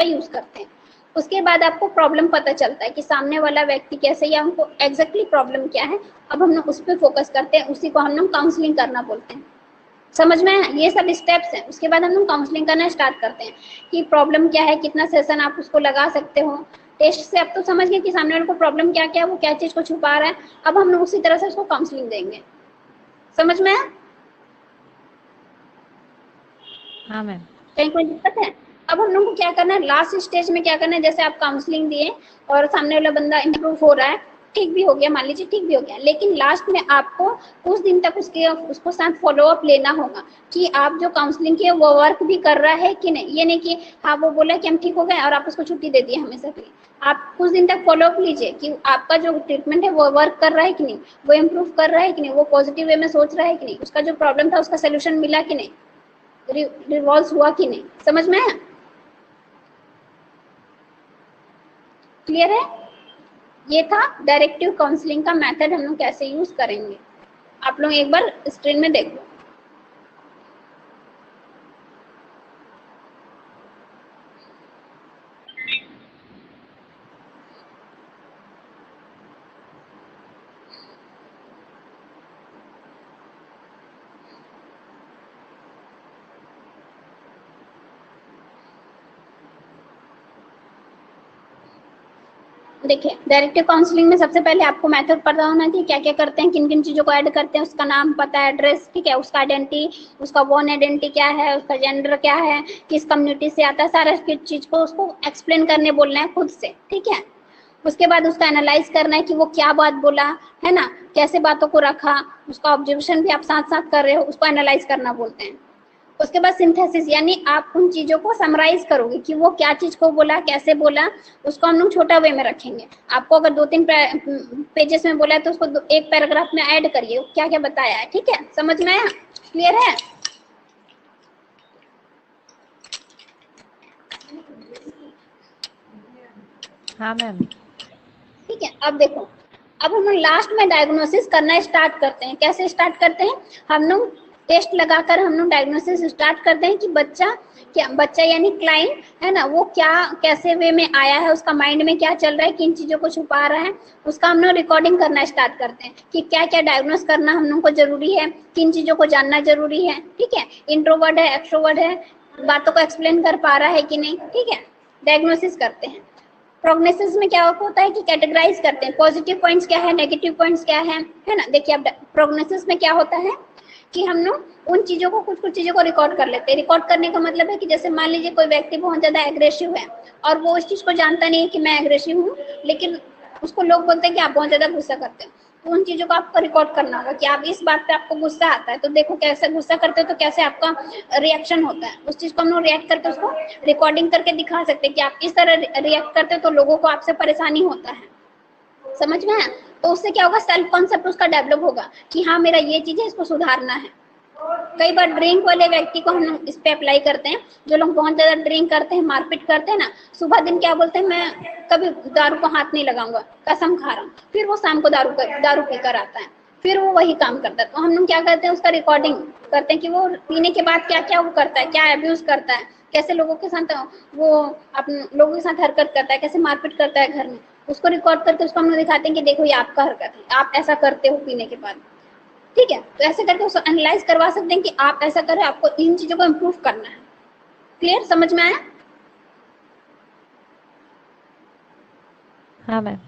Use करते हैं। उसके बाद आपको प्रॉब्लम पता चलता है कि सामने वाला व्यक्ति कैसे या हमको एग्जैक्टली प्रॉब्लम क्या है। अब हम लोग उस पर फोकस करते हैं, उसी को हम लोग काउंसलिंग करना बोलते हैं। समझ में आया? ये सब स्टेप्स हैं। उसके बाद हम लोग काउंसलिंग करना स्टार्ट करते हैं कि प्रॉब्लम क्या है, कितना सेशन आप उसको लगा सकते हो। टेस्ट से अब तो समझ गए कि सामने वाले को प्रॉब्लम क्या क्या है, वो क्या चीज को छुपा रहा है। अब हम लोग उसी तरह से उसको काउंसलिंग देंगे। समझ में आया? हाँ मैम। कहीं कोई दिक्कत है? अब हम लोग को क्या करना है, लास्ट स्टेज में क्या करना है, जैसे आप काउंसलिंग दिए और सामने वाला बंदा इम्प्रूव हो रहा है, ठीक भी हो गया, मान लीजिए ठीक भी हो गया, लेकिन लास्ट में आपको कुछ दिन तक उसको साथ फॉलो अप लेना होगा कि आप जो काउंसलिंग किए वो वर्क भी कर रहा है कि नहीं। ये नहीं कि हाँ वो बोला कि हम ठीक हो गए और आप उसको छुट्टी दे दी हमेशा के लिए। आप कुछ दिन तक फॉलो अप लीजिए कि आपका जो ट्रीटमेंट है वो वर्क कर रहा है कि नहीं, वो इम्प्रूव कर रहा है कि नहीं, वो पॉजिटिव वे में सोच रहा है कि नहीं, उसका जो प्रॉब्लम था उसका सोल्यूशन मिला कि नहीं, रिवॉल्व हुआ कि नहीं। समझ में आया? क्लियर है? ये था डायरेक्टिव काउंसलिंग का मेथड, हम लोग कैसे यूज करेंगे। आप लोग एक बार स्क्रीन में देख लो। देखिए, डायरेक्टिव काउंसलिंग में सबसे पहले आपको मेथड पता होना चाहिए, क्या क्या करते हैं, किन किन चीजों को ऐड करते हैं, उसका नाम पता, एड्रेस, ठीक है, उसका आइडेंटिटी, उसका बोर्न आइडेंटिटी क्या है, उसका जेंडर क्या है, किस कम्युनिटी से आता है, सारा चीज को उसको एक्सप्लेन करने बोलना है खुद से, ठीक है। उसके बाद उसका एनालाइज करना है कि वो क्या बात बोला है ना, कैसे बातों को रखा, उसका ऑब्जर्वेशन भी आप साथ साथ कर रहे हो, उसको एनालाइज करना बोलते हैं। उसके बाद सिंथेसिस, यानी आप उन चीजों को समराइज करोगे कि वो क्या चीज को बोला, कैसे बोला, उसको हम लोग छोटा वे में रखेंगे। आपको अगर 2-3 पेजेस में बोला है तो उसको एक पैराग्राफ में ऐड करिए क्या क्या बताया है, ठीक है। समझ में आया? क्लियर है? हाँ मैम। ठीक है। अब देखो, अब हम लोग लास्ट में डायग्नोसिस करना स्टार्ट करते हैं। कैसे स्टार्ट करते हैं? हम लोग टेस्ट लगाकर हम लोग डायग्नोसिस स्टार्ट करते हैं कि बच्चा यानी क्लाइंट है ना, वो क्या कैसे वे में आया है, उसका माइंड में क्या चल रहा है, किन चीजों को छुपा रहा है, उसका हम लोग रिकॉर्डिंग करना स्टार्ट करते हैं कि क्या क्या डायग्नोस करना हम लोग को जरूरी है, किन चीजों को जानना जरूरी है, ठीक है। इंट्रोवर्ट है, एक्सट्रोवर्ट है, बातों को एक्सप्लेन कर पा रहा है कि नहीं, ठीक है। डायग्नोसिस करते हैं। प्रोग्नोसिस में क्या होता है कि कैटेगराइज करते हैं, पॉजिटिव पॉइंट्स क्या है, नेगेटिव पॉइंट्स क्या है ना। देखिए, अब प्रोग्नोसिस में क्या होता है कि हम लोग उन चीजों को कुछ चीजों को रिकॉर्ड कर लेते हैं। रिकॉर्ड करने का मतलब है कि जैसे मान लीजिए कोई व्यक्ति बहुत ज्यादा एग्रेसिव है और वो उस चीज को जानता नहीं है कि मैं एग्रेसिव हूँ, लेकिन उसको लोग बोलते हैं कि आप बहुत ज्यादा गुस्सा करते हो, तो उन चीजों को आपको रिकॉर्ड करना होगा कि आप इस बात पे आपको गुस्सा आता है तो देखो कैसे गुस्सा करते हो तो कैसे आपका रिएक्शन होता है। उस चीज को हम लोग रिएक्ट करके उसको रिकॉर्डिंग करके दिखा सकते हैं कि आप इस तरह रिएक्ट करते हो तो लोगों को आपसे परेशानी होता है। समझ में आया? तो उससे क्या होगा, सेल्फ कॉन्सेप्ट उसका डेवलप होगा कि हाँ मेरा ये चीज है, इसको सुधारना है। कई बार ड्रिंक वाले व्यक्ति को हम लोग इस पे अप्लाई करते हैं। जो लोग बहुत ज्यादा ड्रिंक करते हैं, मारपीट करते हैं ना, सुबह दिन क्या बोलते हैं, मैं कभी दारू को हाथ नहीं लगाऊंगा, कसम खा रहा हूँ, फिर वो शाम को दारू पीकर आता है, फिर वो वही काम करता है। तो हम लोग क्या करते हैं, उसका रिकॉर्डिंग करते हैं कि वो पीने के बाद क्या क्या वो करता है, क्या एब्यूज करता है, कैसे लोगों के साथ वो अपने लोगों के साथ हरकत करता है, कैसे मारपीट करता है घर में। उसको रिकॉर्ड करके उसको हम लोग दिखाते हैं कि देखो ये आपका हरकत है, आप ऐसा करते हो पीने के बाद, ठीक है। तो ऐसे करके उसको एनालाइज करवा सकते हैं कि आप ऐसा करें, आपको इन चीजों को इम्प्रूव करना है। क्लियर? समझ में आया? हाँ मैम।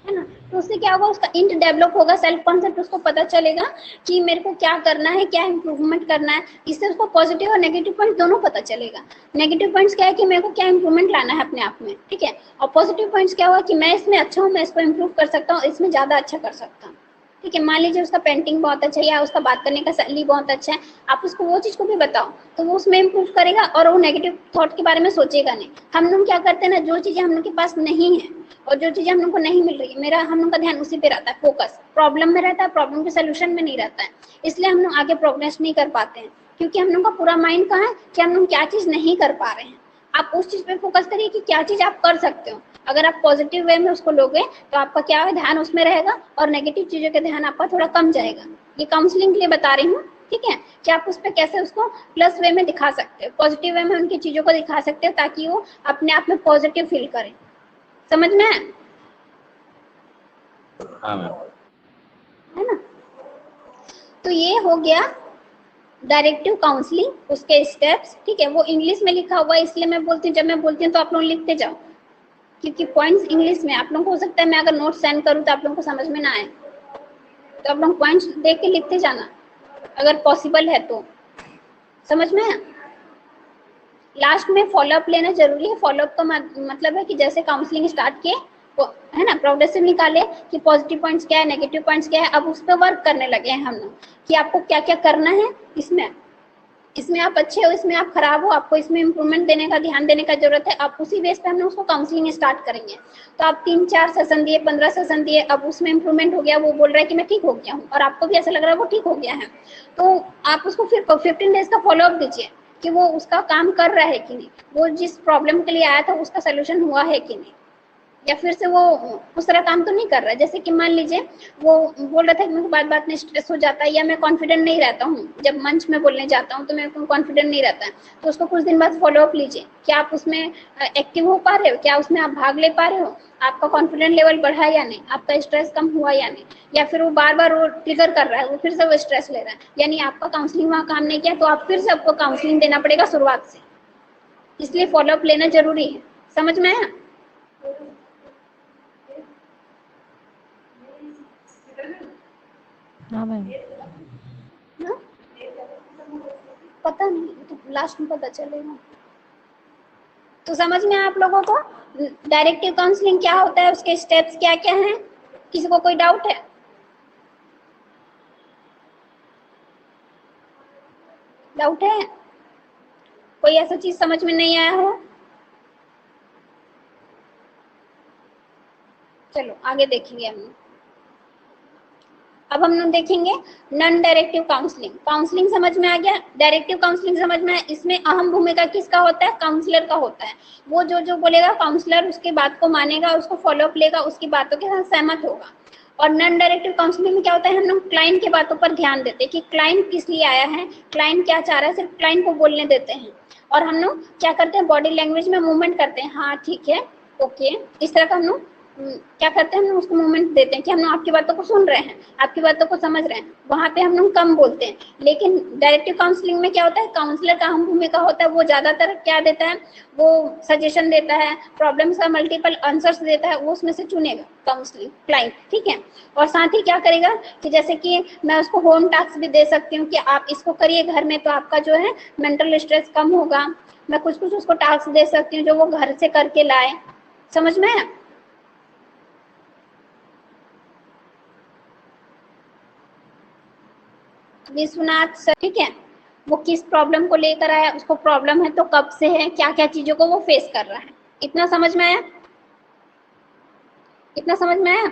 है ना। तो उससे क्या होगा, उसका इंट डेवलप होगा, सेल्फ कॉन्सेप्ट उसको पता चलेगा कि मेरे को क्या करना है, क्या इंप्रूवमेंट करना है। इससे उसको पॉजिटिव और नेगेटिव पॉइंट दोनों पता चलेगा। नेगेटिव पॉइंट्स क्या है कि मेरे को क्या इंप्रूवमेंट लाना है अपने आप में, ठीक है। और पॉजिटिव पॉइंट्स क्या हुआ कि मैं इसमें अच्छा हूँ, मैं इसको इम्प्रूव कर सकता हूँ, इसमें ज्यादा अच्छा कर सकता हूँ, ठीक है। मान लीजिए उसका पेंटिंग बहुत अच्छा है या उसका बात करने का शैली बहुत अच्छा है, आप उसको वो चीज को भी बताओ तो वो उसमें इम्प्रूव करेगा और वो नेगेटिव थॉट के बारे में सोचेगा नहीं। हम लोग क्या करते हैं ना, जो चीजें हम लोग के पास नहीं है और जो चीजें हम लोग को नहीं मिल रही है, हम लोग का ध्यान उसी पे रहता है, फोकस प्रॉब्लम में रहता है, प्रॉब्लम के सोल्यूशन में नहीं रहता है। इसलिए हम लोग आगे प्रोग्रेस नहीं कर पाते हैं, क्योंकि हम लोग का पूरा माइंड कहाँ है कि हम लोग क्या चीज नहीं कर पा रहे हैं। आप उस चीज पे फोकस करिए कि क्या चीज आप कर सकते हो। अगर आप पॉजिटिव वे में उसको लोगे तो आपका क्या है, ध्यान उसमें रहेगा और नेगेटिव चीजों का ध्यान आपका थोड़ा कम जाएगा। ये काउंसलिंग के लिए बता रही हूँ, ठीक है, कि आप उस पर कैसे उसको प्लस वे में दिखा सकते हो, पॉजिटिव वे में उनकी चीजों को दिखा सकते हो ताकि वो अपने आप में पॉजिटिव फील करें। समझ में आया? हाँ मैम। है ना? तो ये हो गया डायरेक्टिव काउंसलिंग, उसके स्टेप्स। ठीक है, वो इंग्लिश में लिखा हुआ है इसलिए मैं बोलती हूँ, जब मैं बोलती हूँ तो आप लोग लिखते जाओ, क्योंकि पॉइंट्स इंग्लिश में। आप लोगों को हो सकता है मैं अगर नोट सेंड करूँ तो आप लोगों को समझ में ना आए, तो आप लोग पॉइंट्स देख के लिखते जाना अगर पॉसिबल है तो। समझ में आया? लास्ट में फॉलोअप लेना जरूरी है। फॉलोअप का मतलब है कि जैसे काउंसलिंग स्टार्ट किए, है ना, प्रोग्रेसिव निकाले कि पॉजिटिव पॉइंट्स क्या है, नेगेटिव पॉइंट्स क्या है, अब उस पर वर्क करने लगे हैं हम लोग कि आपको क्या क्या करना है। इसमें आप अच्छे हो, इसमें आप खराब हो, आपको इसमें इंप्रूवमेंट देने का, ध्यान देने का जरूरत है। आप उसी बेस पे हम लोग उसको काउंसलिंग स्टार्ट करेंगे। तो आप 3-4 सेशन दिए, 15 सेशन दिए, अब उसमें इंप्रूवमेंट हो गया, वो बोल रहा है कि मैं ठीक हो गया हूँ और आपको भी ऐसा लग रहा है वो ठीक हो गया है, तो आप उसको फिर 15 डेज का फॉलोअप दीजिए कि वो उसका काम कर रहा है कि नहीं, वो जिस प्रॉब्लम के लिए आया था उसका सोल्यूशन हुआ है कि नहीं, या फिर से वो उस तरह काम तो नहीं कर रहा है। जैसे कि मान लीजिए वो बोल रहा था कि मुझे बात बात में स्ट्रेस हो जाता है या मैं कॉन्फिडेंट नहीं रहता हूँ, जब मंच में बोलने जाता हूँ तो मेरे को कॉन्फिडेंट नहीं रहता है, तो उसको कुछ दिन बाद फॉलोअप लीजिए, क्या आप उसमें एक्टिव हो पा रहे हो, क्या उसमें आप भाग ले पा रहे हो, आपका कॉन्फिडेंट लेवल बढ़ा या नहीं, आपका स्ट्रेस कम हुआ या नहीं, या फिर वो बार बार वो ट्रिगर कर रहा है, वो फिर से वो स्ट्रेस ले रहा है, यानी आपका काउंसलिंग वहाँ काम नहीं किया, तो आप फिर से आपको काउंसलिंग देना पड़ेगा शुरुआत से। इसलिए फॉलोअप लेना जरूरी है। समझ में आया? हाँ मैम। पता नहीं, तो लास्ट में पता चलेगा। तो समझ में आप लोगों को डायरेक्टिव काउंसलिंग क्या होता है, उसके स्टेप्स क्या क्या हैं? किसी को कोई डाउट है? डाउट है? कोई ऐसा चीज समझ में नहीं आया हो? चलो आगे देखेंगे हम लोग। अब हम लोग देखेंगे नॉन डायरेक्टिव काउंसलिंग। काउंसलिंग समझ में आ गया, डायरेक्टिव काउंसलिंग समझ में आया। इसमें अहम भूमिका किसका होता है? काउंसलर का होता है। वो जो बोलेगा काउंसलर उसकी बात को मानेगा, उसको फॉलोअप लेगा, उसकी बातों के साथ सहमत होगा। और नॉन डायरेक्टिव काउंसलिंग में क्या होता है, हम लोग क्लाइंट की बातों पर ध्यान देते हैं कि क्लाइंट किस लिए आया है, क्लाइंट क्या चाह रहा है, सिर्फ क्लाइंट को बोलने देते हैं। और हम लोग क्या करते हैं, बॉडी लैंग्वेज में मूवमेंट करते हैं, हाँ ठीक है, ओके, इस तरह का हम लोग क्या करते हैं, हम उसको मूवमेंट देते हैं कि हम लोग आपकी बातों को सुन रहे हैं, आपकी बातों को समझ रहे हैं। वहां पे हम लोग कम बोलते हैं। लेकिन डायरेक्टिव काउंसलिंग में क्या होता है, काउंसलर का अहम भूमिका होता है। वो ज्यादातर क्या देता है, वो सजेशन देता है, प्रॉब्लम्स का मल्टीपल आंसर्स देता है, वो उसमें से चुनेगा काउंसलिंग क्लाइंट, ठीक है। और साथ ही क्या करेगा कि जैसे कि मैं उसको होम टास्क भी दे सकती हूँ कि आप इसको करिए घर में, तो आपका जो है मेंटल स्ट्रेस कम होगा। मैं कुछ कुछ उसको टास्क दे सकती हूँ जो वो घर से करके लाए। समझ में है? विश्वनाथ सर, ठीक है, वो किस प्रॉब्लम को लेकर आया, उसको प्रॉब्लम है तो कब से है, क्या क्या चीजों को वो फेस कर रहा है। इतना समझ में आया? इतना समझ में आया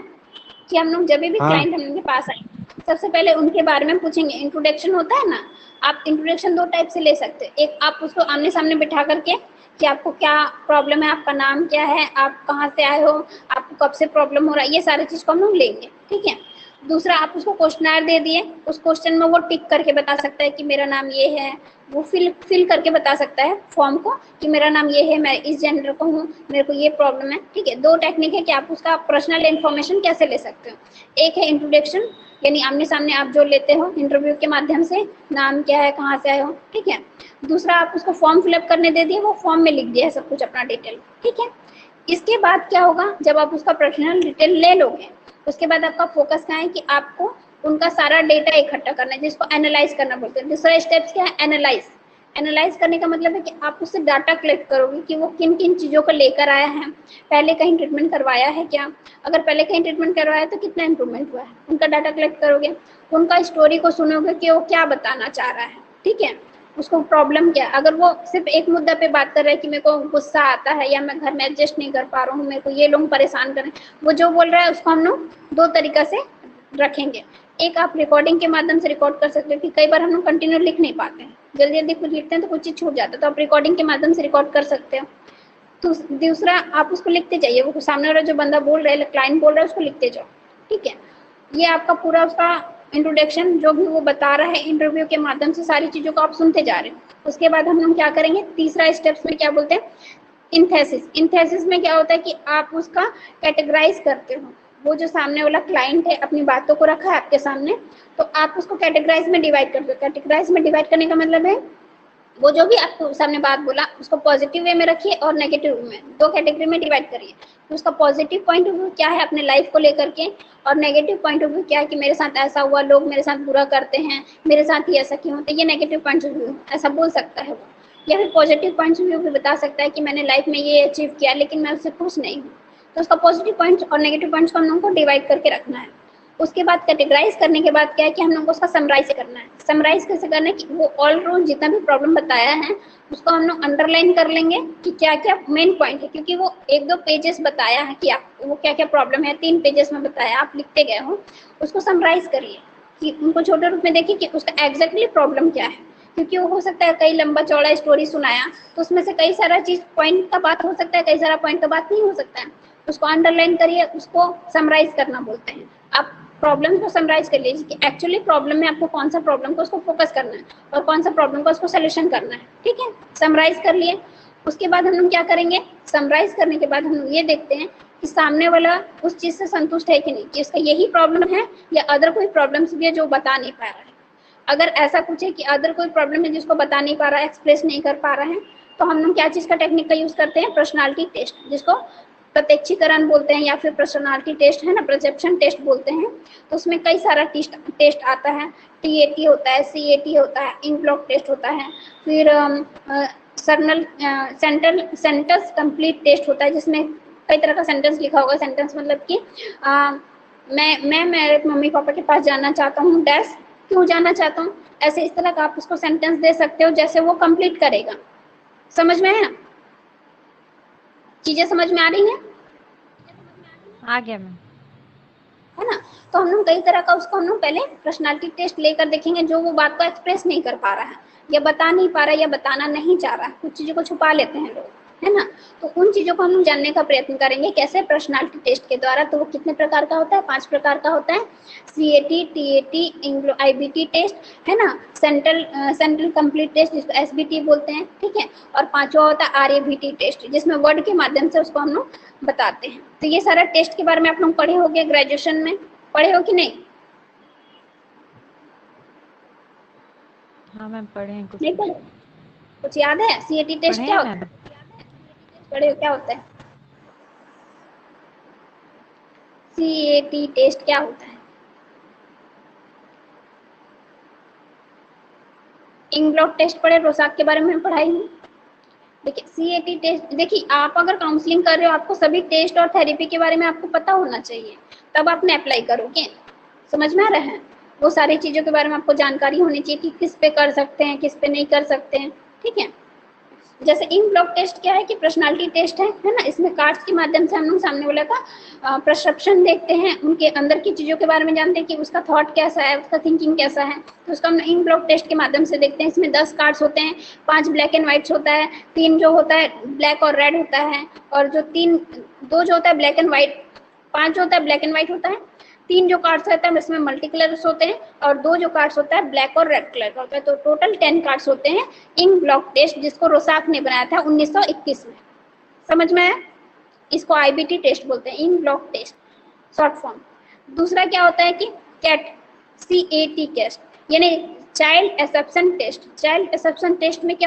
कि हम लोग जब भी हाँ। क्लाइंट हम लोग के पास आए, सबसे पहले उनके बारे में पूछेंगे। इंट्रोडक्शन होता है ना, आप इंट्रोडक्शन 2 टाइप से ले सकते हैं। एक, आप उसको आमने सामने बिठा करके कि आपको क्या प्रॉब्लम है, आपका नाम क्या है, आप कहाँ से आए हो, आपको कब से प्रॉब्लम हो रहा है, ये सारी चीज को हम लोग लेंगे, ठीक है। दूसरा, आप उसको क्वेश्चनर दे दिए, उस क्वेश्चन में वो टिक करके बता सकता है कि मेरा नाम ये है, वो फिल करके बता सकता है फॉर्म को कि मेरा नाम ये है, मैं इस जेंडर को हूँ, मेरे को ये प्रॉब्लम है, ठीक है। 2 टेक्निक है कि आप उसका पर्सनल इन्फॉर्मेशन कैसे ले सकते हो। एक है इंट्रोडक्शन, यानी आमने सामने आप जो लेते हो इंटरव्यू के माध्यम से, नाम क्या है, कहाँ से आए हो, ठीक है। दूसरा, आप उसको फॉर्म फिलअप करने दे दिए, वो फॉर्म में लिख दिया है सब कुछ अपना डिटेल, ठीक है। इसके बाद क्या होगा, जब आप उसका पर्सनल डिटेल ले लोगे, उसके बाद आपका फोकस क्या है कि आपको उनका सारा डेटा इकट्ठा करना है, जिसको एनालाइज करना बोलते हैं। दूसरा स्टेप्स क्या है, एनालाइज करने का मतलब है कि आप उससे डाटा कलेक्ट करोगे कि वो किन किन चीज़ों को लेकर आया है, पहले कहीं ट्रीटमेंट करवाया है क्या, अगर पहले कहीं ट्रीटमेंट करवाया है तो कितना इंप्रूवमेंट हुआ है, उनका डाटा कलेक्ट करोगे, उनका स्टोरी को सुनोगे कि वो क्या बताना चाह रहा है, ठीक है, उसको प्रॉब्लम क्या है। अगर वो सिर्फ एक मुद्दा पे बात कर रहा है कि मेरे को गुस्सा आता है या मैं घर में एडजस्ट नहीं कर पा रहा हूँ, मेरे को ये लोग परेशान कर रहे हैं, वो जो बोल रहा है उसको हम लोग 2 तरीका से रखेंगे। एक, आप रिकॉर्डिंग के माध्यम से रिकॉर्ड कर सकते हो कि कई बार हम लोग कंटिन्यू लिख नहीं पाते हैं, जल्दी जल्दी कुछ लिखते हैं तो कुछ चीज छूट जाता है, तो आप रिकॉर्डिंग के माध्यम से रिकॉर्ड कर सकते हो। तो दूसरा, आप उसको लिखते जाइए, वो सामने वाला जो बंदा बोल रहा है, क्लाइंट बोल रहा है, उसको लिखते जाओ, ठीक है। ये आपका पूरा उसका इंट्रोडक्शन जो भी वो बता रहा है इंटरव्यू के माध्यम से, सारी चीजों को आप सुनते जा रहे हैं। उसके बाद हम लोग क्या करेंगे, तीसरा स्टेप्स में क्या बोलते हैं, इंथेसिस। इंथेसिस में क्या होता है कि आप उसका कैटेगराइज करते हो। वो जो सामने वाला क्लाइंट है अपनी बातों को रखा है आपके सामने, तो आप उसको कैटेगराइज में डिवाइड करते हो। कैटेगराइज में डिवाइड करने का मतलब है वो जो भी आपको सामने बात बोला उसको पॉजिटिव वे में रखिए और नेगेटिव वे में, दो कैटेगरी में डिवाइड करिए। तो उसका पॉजिटिव पॉइंट ऑफ व्यू क्या है अपने लाइफ को लेकर के, और नेगेटिव पॉइंट ऑफ व्यू क्या है कि मेरे साथ ऐसा हुआ, लोग मेरे साथ बुरा करते हैं, मेरे साथ ही ऐसा क्यों होता है, ये नेगेटिव पॉइंट ऑफ व्यू ऐसा बोल सकता है वो। या फिर पॉजिटिव पॉइंट ऑफ व्यू भी बता सकता है कि मैंने लाइफ में ये अचीव किया लेकिन मैं उससे खुश नहीं हूँ। तो उसका पॉजिटिव पॉइंट और नेगेटिव पॉइंट्स को हम लोगों को डिवाइड करके रखना है। उसके बाद कैटेगराइज करने के बाद क्या है कि हम लोग को उसका समराइज करना है। समराइज कैसे करना है कि वो ऑल राउंड जितना भी प्रॉब्लम बताया है उसको हम लोग अंडरलाइन कर लेंगे कि क्या क्या मेन पॉइंट है, क्योंकि वो 1-2 पेजेस बताया है कि आप वो क्या क्या प्रॉब्लम है, 3 पेजेस में बताया, आप लिखते गए हो। उसको समराइज करिए कि उनको छोटे रूप में देखिए कि उसका एग्जैक्टली प्रॉब्लम क्या है, क्योंकि वो हो सकता है कई लंबा चौड़ा स्टोरी सुनाया तो उसमें से कई सारा चीज पॉइंट का बात हो सकता है, कई सारा पॉइंट का बात नहीं हो सकता है। उसको अंडरलाइन करिए, उसको समराइज करना बोलते हैं। आप प्रॉब्लम को समराइज कर लीजिए कि एक्चुअली प्रॉब्लम में आपको कौन सा प्रॉब्लम को उसको फोकस करना है और कौन सा प्रॉब्लम को उसको सोल्यूशन करना है। ठीक है, समराइज कर लिए। उसके बाद हम लोग क्या करेंगे, समराइज करने के बाद हम लोग ये देखते हैं कि सामने वाला उस चीज से संतुष्ट है कि नहीं, कि इसका यही प्रॉब्लम है या अदर कोई प्रॉब्लम्स भी है जो बता नहीं पा रहा है। अगर ऐसा कुछ है कि अदर कोई प्रॉब्लम है जिसको बता नहीं पा रहा है, एक्सप्रेस नहीं कर पा रहा है, तो हम लोग क्या चीज का टेक्निक का यूज करते हैं, पर्सनालिटी टेस्ट, जिसको प्रत्यक्षीकरण बोलते हैं या फिर पर्सनालिटी टेस्ट है ना, परसेप्शन टेस्ट बोलते हैं। तो उसमें कई सारा टेस्ट आता है, TAT होता है, CAT होता है, इंक ब्लॉक टेस्ट होता है, फिर सेंटेंस कंप्लीट टेस्ट होता है जिसमें कई तरह का सेंटेंस लिखा होगा। सेंटेंस मतलब कि मैं मेरे मम्मी पापा के पास जाना चाहता हूँ, डैश क्यों जाना चाहता हूँ, ऐसे इस तरह का आप उसको सेंटेंस दे सकते हो जैसे वो कंप्लीट करेगा। समझ में आया, चीजें समझ में आ रही हैं? आ गया मैम। है ना। तो हम लोग कई तरह का उसको हम लोग पहले पर्सनालिटी टेस्ट लेकर देखेंगे, जो वो बात को एक्सप्रेस नहीं कर पा रहा है या बता नहीं पा रहा है या बताना नहीं चाह रहा है, कुछ चीजों को छुपा लेते हैं लोग, है ना। तो उन चीजों को हम लोग जानने का प्रयत्न करेंगे कैसे, पर्सनालिटी टेस्ट के द्वारा। तो वो कितने प्रकार का होता है, 5 प्रकार का होता है। CAT, TAT, IBT टेस्ट, है ना, सेंट्रल कंप्लीट टेस्ट जिसको SBT बोलते हैं, ठीक है। और 5वां होता है RABT टेस्ट, जिसमें वर्ड के माध्यम से उसको हम लोग बताते हैं। तो ये सारा टेस्ट के बारे में आप लोग पढ़े होंगे, ग्रेजुएशन में पढ़े हो कि नहीं? हाँ मैम पढ़े हैं कुछ नहीं कुछ। पढ़े? कुछ याद है? CAT टेस्ट पढ़े क्या हैं होता है? मैम। पढ़े हो, क्या होता है CAT टेस्ट, क्या होता है? इंक ब्लॉक टेस्ट पढ़े, रोसाक के बारे में पढ़ाई हूँ। देखिए CAT टेस्ट, देखिए आप अगर काउंसलिंग कर रहे हो आपको सभी टेस्ट और थेरेपी के बारे में आपको पता होना चाहिए, तब आपने अप्लाई करोगे। समझ में आ रहा है? वो सारी चीजों के बारे में आपको जानकारी होनी चाहिए कि किस पे कर सकते हैं, किस पे नहीं कर सकते हैं, ठीक है। जैसे इंक ब्लॉक टेस्ट क्या है कि पर्सनालिटी टेस्ट है ना। इसमें कार्ड्स के माध्यम से हम लोग सामने वाले का परसेप्शन देखते हैं, उनके अंदर की चीजों के बारे में जानते हैं कि उसका थॉट कैसा है, उसका थिंकिंग कैसा है। तो उसका हम इंक ब्लॉक टेस्ट के माध्यम से देखते हैं। इसमें 10 कार्ड्स होते हैं, 5 ब्लैक एंड व्हाइट्स होता है, 3 जो होता है ब्लैक और रेड होता है, और जो 2 जो होता है ब्लैक एंड व्हाइट, 5 जो होता है ब्लैक एंड व्हाइट होता है, 3 जो कार्ड्स रहता है इसमें मल्टी कलर्स होते हैं, और 2 जो कार्ड्स होता है ब्लैक और रेड कलर का होता है। तो टोटल 10 कार्ड्स होते हैं इंक ब्लॉक टेस्ट, जिसको रोसाक ने बनाया था 1921 में। समझ में आया? इसको IBT टेस्ट बोलते हैं, ink block test short form. दूसरा क्या होता है कि कैट, CAT टेस्ट, यानी child exception test. Child exception test में क्या